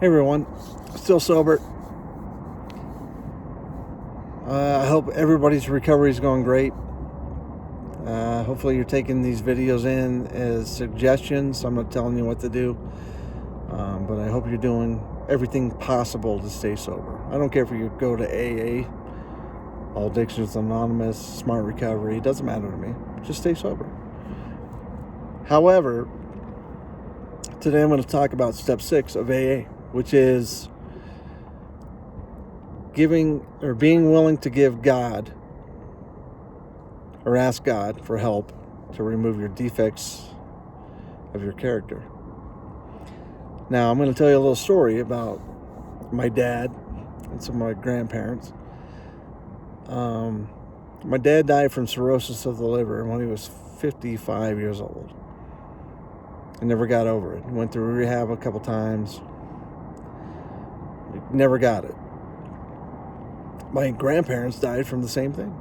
Hey everyone, still sober. I hope everybody's recovery is going great. Hopefully you're taking these videos in as suggestions. I'm not telling you what to do, but I hope you're doing everything possible to stay sober. I don't care if you go to AA, All Addictions Anonymous, Smart Recovery. It doesn't matter to me. Just stay sober. However, today I'm going to talk about step 6 of AA, which is giving or being willing to give God or ask God for help to remove your defects of your character. Now, I'm going to tell you a little story about my dad and some of my grandparents. My dad died from cirrhosis of the liver when he was 55 years old. He never got over it. He went through rehab a couple times. Never got it. My grandparents died from the same thing.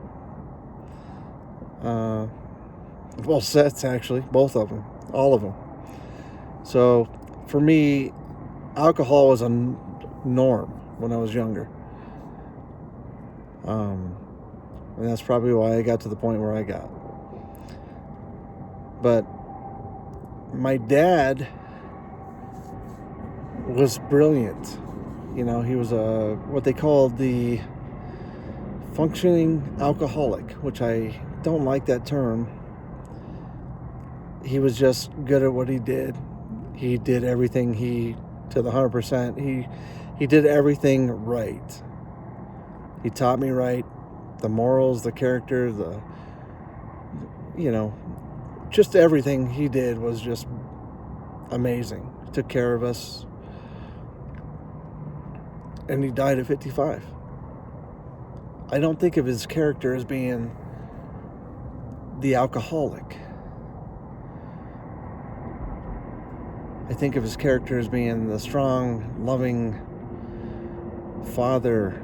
Well, sets actually, both of them, all of them. So for me, alcohol was a norm when I was younger. And that's probably why I got to the point where I got. But my dad was brilliant. You know, he was what they called the functioning alcoholic, which I don't like that term. He was just good at what he did. He did everything to the 100%. He did everything right. He taught me right. The morals, the character, just everything he did was just amazing. He took care of us. And he died at 55. I don't think of his character as being the alcoholic. I think of his character as being the strong, loving father,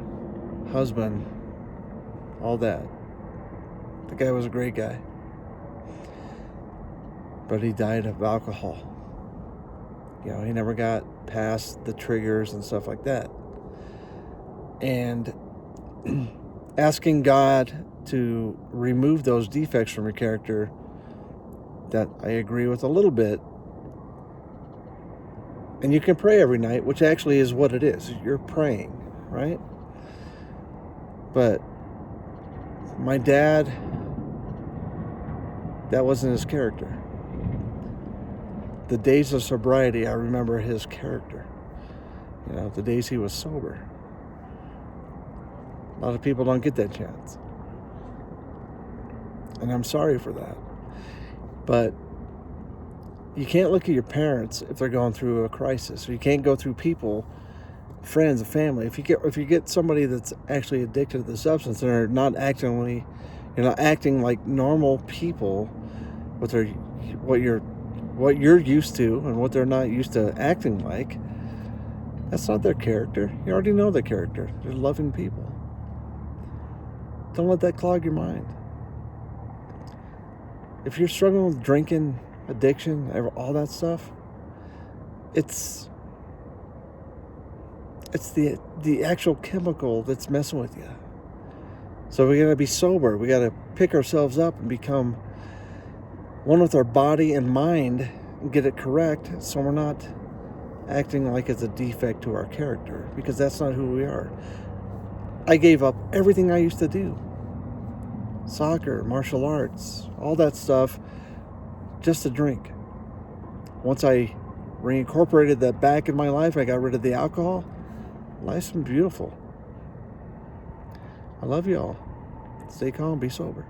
husband, all that. The guy was a great guy. But he died of alcohol. You know, he never got past the triggers and stuff like that. And asking God to remove those defects from your character, that I agree with a little bit. And you can pray every night, which actually is what it is. You're praying, right? But my dad, that wasn't his character. The days of sobriety, I remember his character. You know, the days he was sober. A lot of people don't get that chance. And I'm sorry for that. But you can't look at your parents if they're going through a crisis. Or you can't go through people, friends and family. If you get somebody that's actually addicted to the substance and are not acting like normal people with what you're used to and what they're not used to acting like, that's not their character. You already know their character. They're loving people. Don't let that clog your mind. If you're struggling with drinking, addiction, all that stuff, it's the actual chemical that's messing with you. So we gotta be sober. We gotta pick ourselves up and become one with our body and mind and get it correct, so we're not acting like it's a defect to our character, because that's not who we are. I gave up everything I used to do. Soccer, martial arts, all that stuff, just to drink. Once I reincorporated that back in my life, I got rid of the alcohol. Life's been beautiful. I love y'all. Stay calm, be sober.